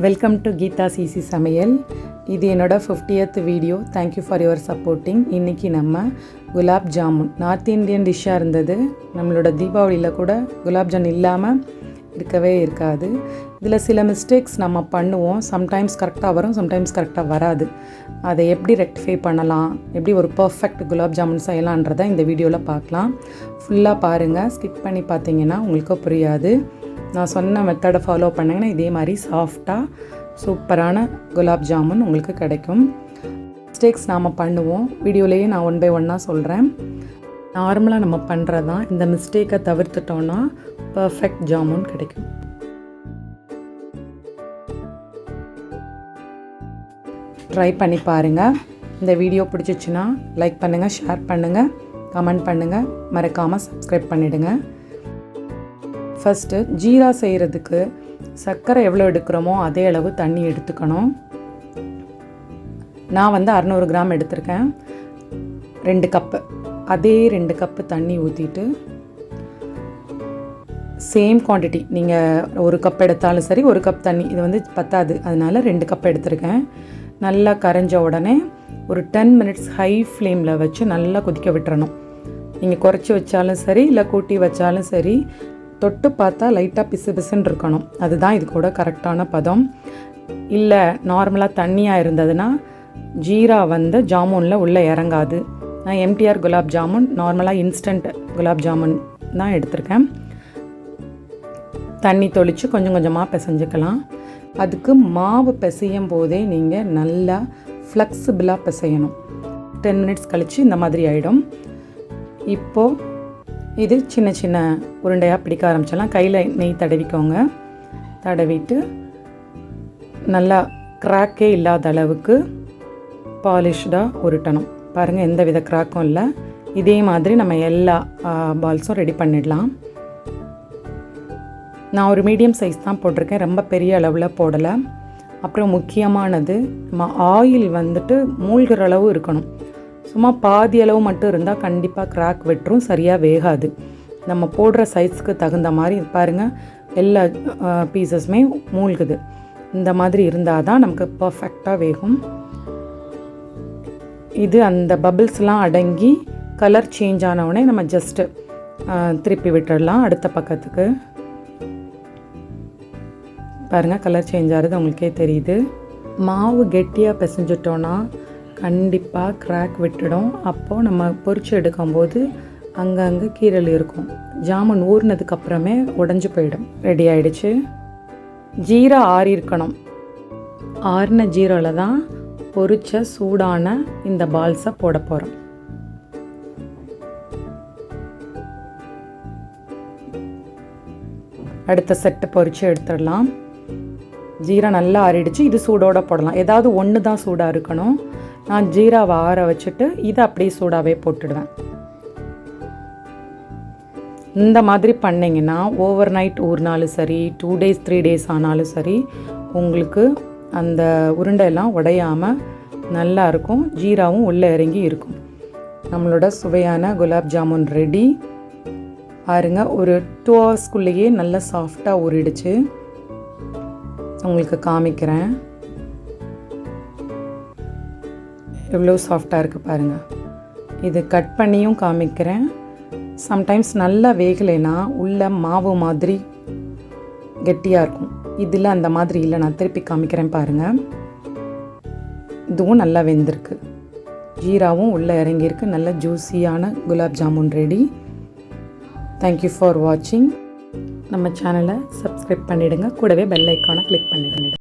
Welcome to Geetha CC சமையல். இது என்னோட 50th video. Thank you for your supporting. இன்றைக்கி நம்ம குலாப் ஜாமுன் நார்த் இந்தியன் டிஷ்ஷாக இருந்தது. நம்மளோட தீபாவளியில் கூட குலாப் ஜாமுன் இல்லாமல் இருக்கவே இருக்காது. இதில் சில மிஸ்டேக்ஸ் நம்ம பண்ணுவோம். சம்டைம்ஸ் கரெக்டாக வரும், சம்டைம்ஸ் கரெக்டாக வராது. அதை எப்படி ரெக்டிஃபை பண்ணலாம், எப்படி ஒரு பர்ஃபெக்ட் குலாப் ஜாமுன் செய்யலான்றதை இந்த வீடியோவில் பார்க்கலாம். ஃபுல்லாக பாருங்கள். ஸ்கிப் பண்ணி பார்த்தீங்கன்னா உங்களுக்கு புரியாது. நான் சொன்ன மெத்தடை ஃபாலோ பண்ணிங்கன்னா இதே மாதிரி சாஃப்டாக சூப்பரான குலாப் ஜாமுன் உங்களுக்கு கிடைக்கும். மிஸ்டேக்ஸ் நாம் பண்ணுவோம். வீடியோலேயே நான் 1 by 1 சொல்கிறேன். நார்மலாக நம்ம பண்ணுறது தான். இந்த மிஸ்டேக்கை தவிர்த்துட்டோன்னா பர்ஃபெக்ட் ஜாமுன் கிடைக்கும். ட்ரை பண்ணி பாருங்கள். இந்த வீடியோ பிடிச்சிச்சின்னா லைக் பண்ணுங்கள், ஷேர் பண்ணுங்கள், கமெண்ட் பண்ணுங்கள், மறக்காமல் சப்ஸ்கிரைப் பண்ணிவிடுங்க. ஃபஸ்ட்டு ஜீரா செய்கிறதுக்கு சர்க்கரை எவ்வளோ எடுக்கிறோமோ அதே அளவு தண்ணி எடுத்துக்கணும். நான் 600 கிராம் எடுத்திருக்கேன். 2 கப்பு, அதே 2 கப்பு தண்ணி ஊற்றிட்டு சேம் குவான்டிட்டி, நீங்கள் 1 கப் எடுத்தாலும் சரி 1 கப் தண்ணி, இது பத்தாது, அதனால் 2 கப் எடுத்திருக்கேன். நல்லா கரைஞ்ச உடனே ஒரு 10 மினிட்ஸ் ஹை ஃப்ளேமில் வச்சு நல்லா கொதிக்க விட்டுறணும். நீங்கள் குறைச்சி வச்சாலும் சரி இல்லை கூட்டி வச்சாலும் சரி, தொட்டு பார்த்தா லைட்டாக பிசு பிசுன்னு இருக்கணும். அதுதான் இது கூட கரெக்டான பதம். இல்லை நார்மலாக தண்ணியாக இருந்ததுன்னா ஜீரா ஜாமுனில் உள்ளே இறங்காது. நான் எம்டிஆர் குலாப் ஜாமுன், நார்மலாக இன்ஸ்டன்ட் குலாப் ஜாமுன் தான் எடுத்திருக்கேன். தண்ணி தொளித்து கொஞ்சம் கொஞ்சமாக பிசைஞ்சிக்கலாம். அதுக்கு மாவு பிசையும் போதே நீங்கள் நல்லா ஃப்ளெக்சிபிளாக பிசையணும். 10 மினிட்ஸ் கழித்து இந்த மாதிரி ஆகிடும். இப்போது இது சின்ன சின்ன உருண்டையாக பிடிக்க ஆரம்பிச்சிடலாம். கையில் நெய் தடவிக்கோங்க. தடவிட்டு நல்லா கிராக்கே இல்லாத அளவுக்கு பாலிஷ்டாக உருட்டணும். பாருங்கள், எந்த வித கிராக்கும் இல்லை. இதே மாதிரி நம்ம எல்லா பால்ஸும் ரெடி பண்ணிடலாம். நான் ஒரு மீடியம் சைஸ் தான் போட்டிருக்கேன், ரொம்ப பெரிய அளவில் போடலை. அப்புறம் முக்கியமானது, நம்ம ஆயில் மூழ்கிற அளவு இருக்கணும். சும்மா பாதி அளவு மட்டும் இருந்தால் கண்டிப்பாக கிராக் வெட்டுரும், சரியாக வேகாது. நம்ம போடுற சைஸ்க்கு தகுந்த மாதிரி பாருங்கள், எல்லா பீசஸுமே மூழ்குது. இந்த மாதிரி இருந்தால் தான் நமக்கு பர்ஃபெக்டாக வேகும். இது அந்த பபிள்ஸ்லாம் அடங்கி கலர் சேஞ்ச் ஆனவுடனே நம்ம ஜஸ்ட்டு திருப்பி விட்டுடலாம் அடுத்த பக்கத்துக்கு. பாருங்கள், கலர் சேஞ்ச் ஆகிறது உங்களுக்கே தெரியுது. மாவு கெட்டியாக பிசைஞ்சிட்டோன்னா கண்டிப்பாக கிராக் விட்டுடும். அப்போது நம்ம பொரிச்சு எடுக்கும்போது அங்கங்கே கீரல் இருக்கும். ஜாமுன் ஊறினதுக்கப்புறமே உடஞ்சி போயிடும். ரெடி ஆகிடுச்சு. ஜீரா ஆறி இருக்கணும். ஆறின ஜீராவில் தான் பொரிச்ச சூடான இந்த பால்ஸை போட போகிறோம். அடுத்த செட்டை பொரிச்சு எடுத்துடலாம். ஜீரா நல்லா ஆறிடுச்சு. இது சூடோடு போடலாம். ஏதாவது ஒன்று தான் சூடாக இருக்கணும். நான் ஜீராவை ஆற வச்சுட்டு இதை அப்படியே சூடாகவே போட்டுடுவேன். இந்த மாதிரி பண்ணிங்கன்னா ஓவர் நைட் ஊறினாலும் சரி, 2 days 3 days ஆனாலும் சரி, உங்களுக்கு அந்த உருண்டையெல்லாம் உடையாமல் நல்லா இருக்கும். ஜீராவும் உள்ளே இறங்கி இருக்கும். நம்மளோட சுவையான குலாப் ஜாமுன் ரெடி. பாருங்க, ஒரு 2 hours நல்லா சாஃப்டாக ஊறிடுச்சு. உங்களுக்கு காமிக்கிறேன். எவ்வளோ சாஃப்டாக இருக்குது பாருங்கள். இது கட் பண்ணியும் காமிக்கிறேன். சம்டைம்ஸ் நல்லா வேகலைன்னா உள்ள மாவு மாதிரி கெட்டியாக இருக்கும். இதில் அந்த மாதிரி இல்லை. நான் திருப்பி காமிக்கிறேன் பாருங்கள். இதுவும் நல்லா வெந்திருக்கு. ஜீராவும் உள்ளே இறங்கியிருக்கு. நல்ல ஜூஸியான குலாப் ஜாமுன் ரெடி. தேங்க்யூ ஃபார் வாட்சிங். நம்ம சேனலை சப்ஸ்கிரைப் பண்ணிவிடுங்க. கூடவே பெல் ஐக்கானை கிளிக் பண்ணிவிடுங்க.